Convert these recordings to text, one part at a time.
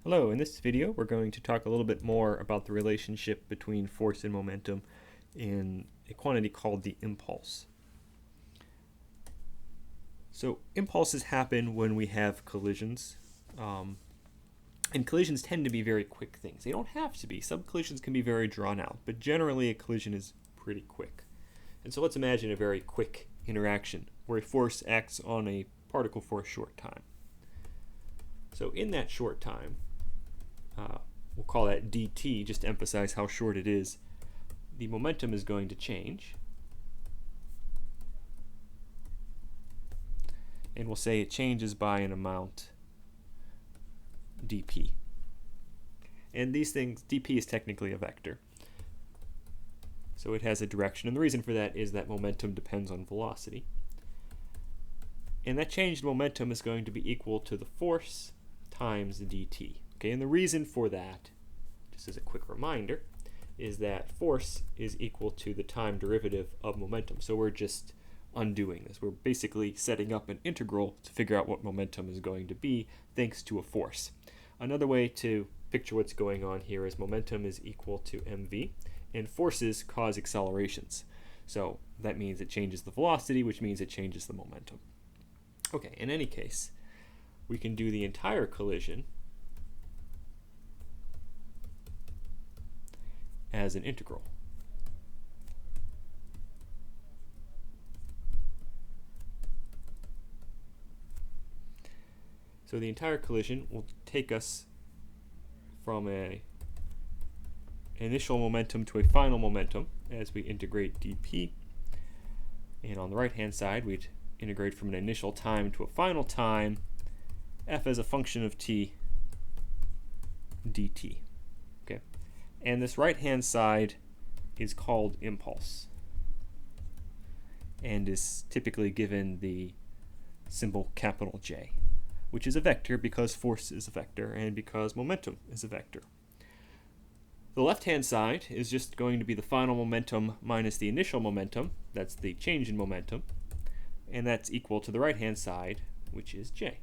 Hello, in this video we're going to talk a little bit more about the relationship between force and momentum in a quantity called the impulse. So impulses happen when we have collisions, and collisions tend to be very quick things. They don't have to be. Some collisions can be very drawn out, but generally a collision is pretty quick. And so let's imagine a very quick interaction where a force acts on a particle for a short time. So in that short time, we'll call that dt, just to emphasize how short it is, the momentum is going to change. And we'll say it changes by an amount dp. And these things, dp is technically a vector. So it has a direction, and the reason for that is that momentum depends on velocity. And that change in momentum is going to be equal to the force times dt. Okay, and the reason for that, just as a quick reminder, is that force is equal to the time derivative of momentum. So we're just undoing this. We're basically setting up an integral to figure out what momentum is going to be thanks to a force. Another way to picture what's going on here is momentum is equal to mv, and forces cause accelerations. So that means it changes the velocity, which means it changes the momentum. Okay, in any case, we can do the entire collision as an integral. So the entire collision will take us from an initial momentum to a final momentum as we integrate dp. And on the right hand side, we'd integrate from an initial time to a final time, f as a function of t dt. Okay, and this right hand side is called impulse and is typically given the symbol capital J, which is a vector because force is a vector and because momentum is a vector. The left-hand side is just going to be the final momentum minus the initial momentum. That's the change in momentum. And that's equal to the right-hand side, which is J.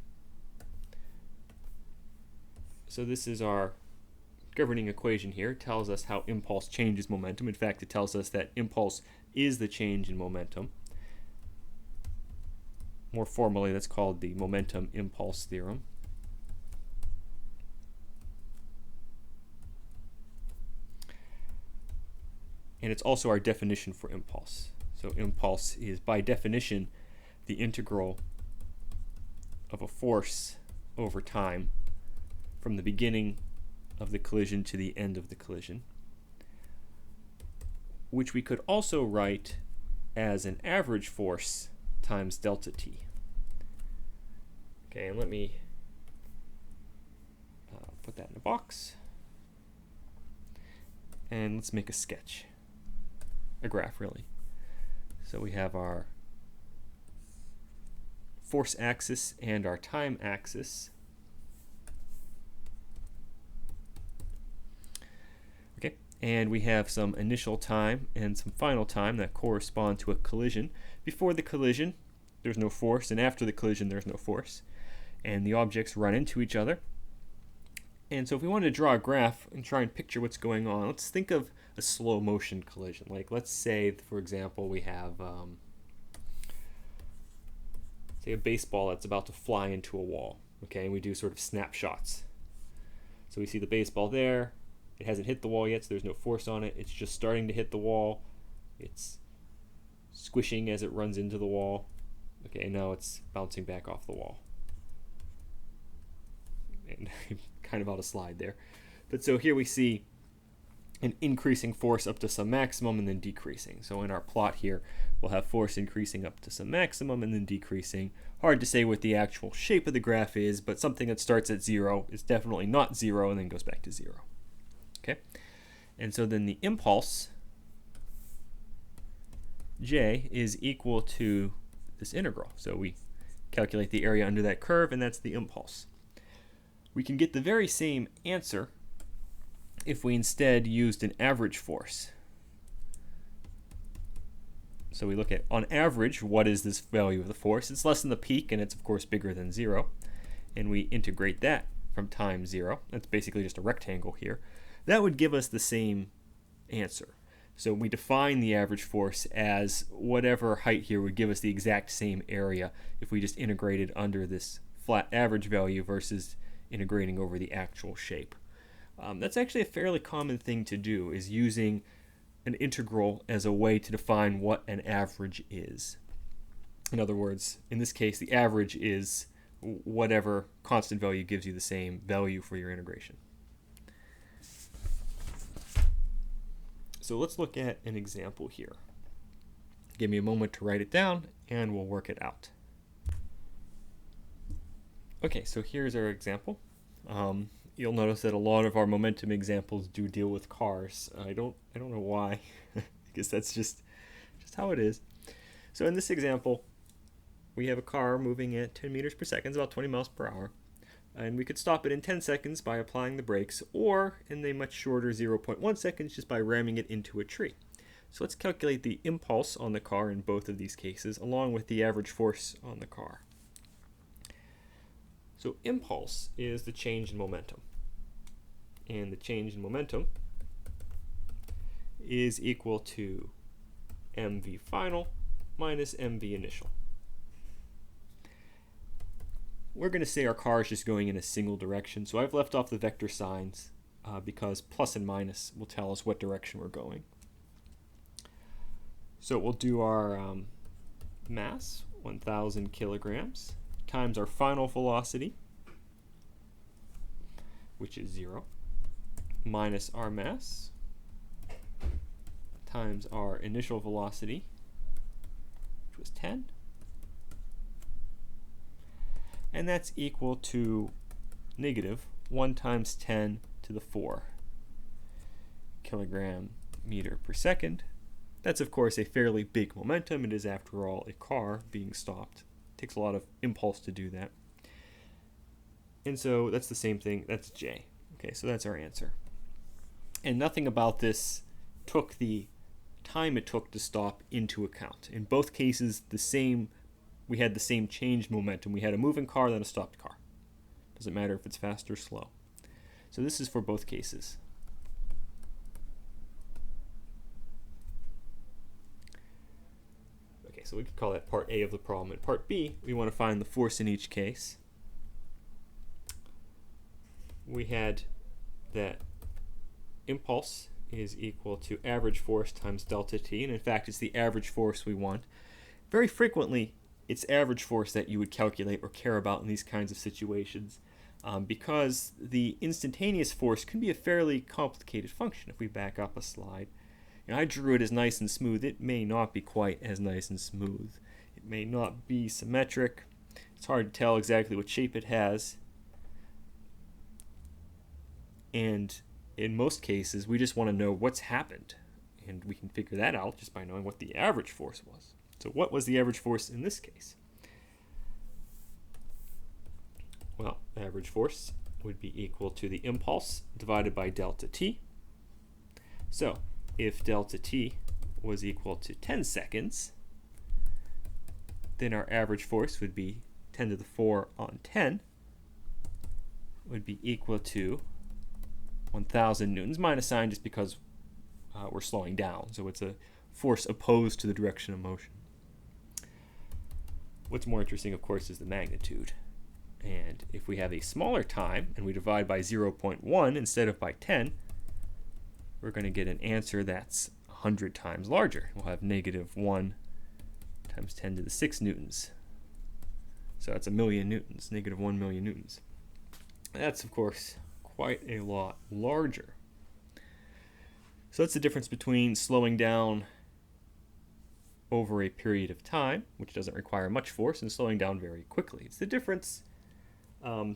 So this is our governing equation here. It tells us how impulse changes momentum. In fact, it tells us that impulse is the change in momentum. More formally, that's called the momentum impulse theorem. And it's also our definition for impulse. So impulse is, by definition, the integral of a force over time from the beginning of the collision to the end of the collision, which we could also write as an average force times delta t. Okay, and let me put that in a box. And let's make a sketch. A graph, really. So we have our force axis and our time axis. Okay, and we have some initial time and some final time that correspond to a collision. Before the collision, there's no force, and after the collision, there's no force. And the objects run into each other. And so if we wanted to draw a graph and try and picture what's going on, let's think of a slow motion collision. Like, let's say, for example, we have say a baseball that's about to fly into a wall. Okay, and we do sort of snapshots. So we see the baseball there. It hasn't hit the wall yet, so there's no force on it. It's just starting to hit the wall. It's squishing as it runs into the wall. Okay, now it's bouncing back off the wall. And kind of out of slide there. But so here we see an increasing force up to some maximum and then decreasing. So in our plot here, we'll have force increasing up to some maximum and then decreasing. Hard to say what the actual shape of the graph is, but something that starts at 0 is definitely not 0 and then goes back to 0. Okay? And so then the impulse, J, is equal to this integral. So we calculate the area under that curve, and that's the impulse. We can get the very same answer if we instead used an average force. So we look at, on average, what is this value of the force? It's less than the peak, and it's, of course, bigger than 0. And we integrate that from time 0, that's basically just a rectangle here, that would give us the same answer. So we define the average force as whatever height here would give us the exact same area if we just integrated under this flat average value versus integrating over the actual shape. That's actually a fairly common thing to do, is using an integral as a way to define what an average is. In other words, in this case, the average is whatever constant value gives you the same value for your integration. So let's look at an example here. Give me a moment to write it down and we'll work it out. Okay, so here's our example. You'll notice that a lot of our momentum examples do deal with cars. I don't know why. I guess that's just how it is. So in this example, we have a car moving at 10 meters per second, about 20 miles per hour. And we could stop it in 10 seconds by applying the brakes, or in a much shorter 0.1 seconds just by ramming it into a tree. So let's calculate the impulse on the car in both of these cases, along with the average force on the car. So impulse is the change in momentum. And the change in momentum is equal to mv final minus mv initial. We're going to say our car is just going in a single direction, so I've left off the vector signs because plus and minus will tell us what direction we're going. So we'll do our mass, 1,000 kilograms, times our final velocity, which is 0, minus our mass, times our initial velocity, which was 10, and that's equal to negative 1 times 10 to the 4 kilogram meter per second. That's of course a fairly big momentum. It is after all a car being stopped. It takes a lot of impulse to do that. And so that's the same thing, that's J. Okay, so that's our answer. And nothing about this took the time it took to stop into account. In both cases, we had the same change momentum. We had a moving car, then a stopped car. Doesn't matter if it's fast or slow. So this is for both cases. Okay, so we could call that part A of the problem. In part B, we want to find the force in each case. We had that impulse is equal to average force times delta t, and in fact it's the average force we want. Very frequently it's average force that you would calculate or care about in these kinds of situations because the instantaneous force can be a fairly complicated function. If we back up a slide, I drew it as nice and smooth. It may not be quite as nice and smooth. It may not be symmetric. It's hard to tell exactly what shape it has. And in most cases, we just want to know what's happened. And we can figure that out just by knowing what the average force was. So what was the average force in this case? Well, average force would be equal to the impulse divided by delta t. So if delta t was equal to 10 seconds, then our average force would be 10 to the 4 on 10 would be equal to 1,000 newtons, minus sign just because we're slowing down. So it's a force opposed to the direction of motion. What's more interesting, of course, is the magnitude. And if we have a smaller time and we divide by 0.1 instead of by 10, we're going to get an answer that's 100 times larger. We'll have negative 1 times 10 to the 6 newtons. So that's 1,000,000 newtons, negative 1,000,000 newtons. That's, of course, quite a lot larger. So that's the difference between slowing down over a period of time, which doesn't require much force, and slowing down very quickly. It's the difference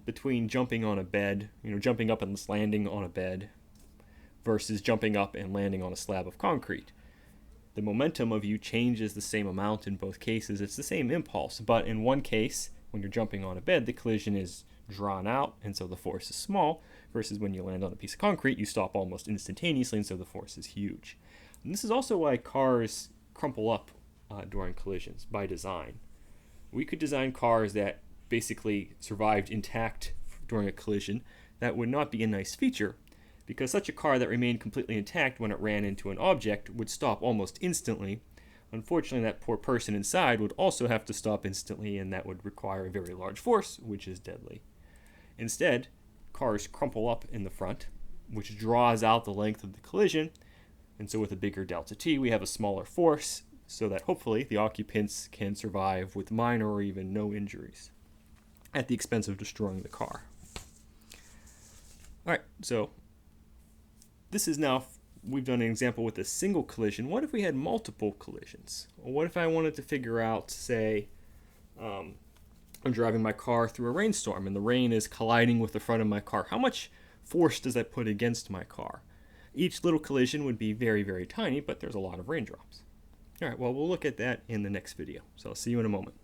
between jumping on a bed, jumping up and landing on a bed, versus jumping up and landing on a slab of concrete. The momentum of you changes the same amount in both cases. It's the same impulse, but in one case, when you're jumping on a bed, the collision is drawn out, and so the force is small, versus when you land on a piece of concrete, you stop almost instantaneously, and so the force is huge. And this is also why cars crumple up during collisions by design. We could design cars that basically survived intact during a collision, that would not be a nice feature, because such a car that remained completely intact when it ran into an object would stop almost instantly. Unfortunately, that poor person inside would also have to stop instantly, and that would require a very large force, which is deadly. Instead, cars crumple up in the front, which draws out the length of the collision, and so with a bigger delta T, we have a smaller force, so that hopefully the occupants can survive with minor or even no injuries, at the expense of destroying the car. Alright, so this is now, we've done an example with a single collision. What if we had multiple collisions? Or what if I wanted to figure out, say, I'm driving my car through a rainstorm and the rain is colliding with the front of my car. How much force does that put against my car? Each little collision would be very, very tiny, but there's a lot of raindrops. Alright, well, we'll look at that in the next video. So I'll see you in a moment.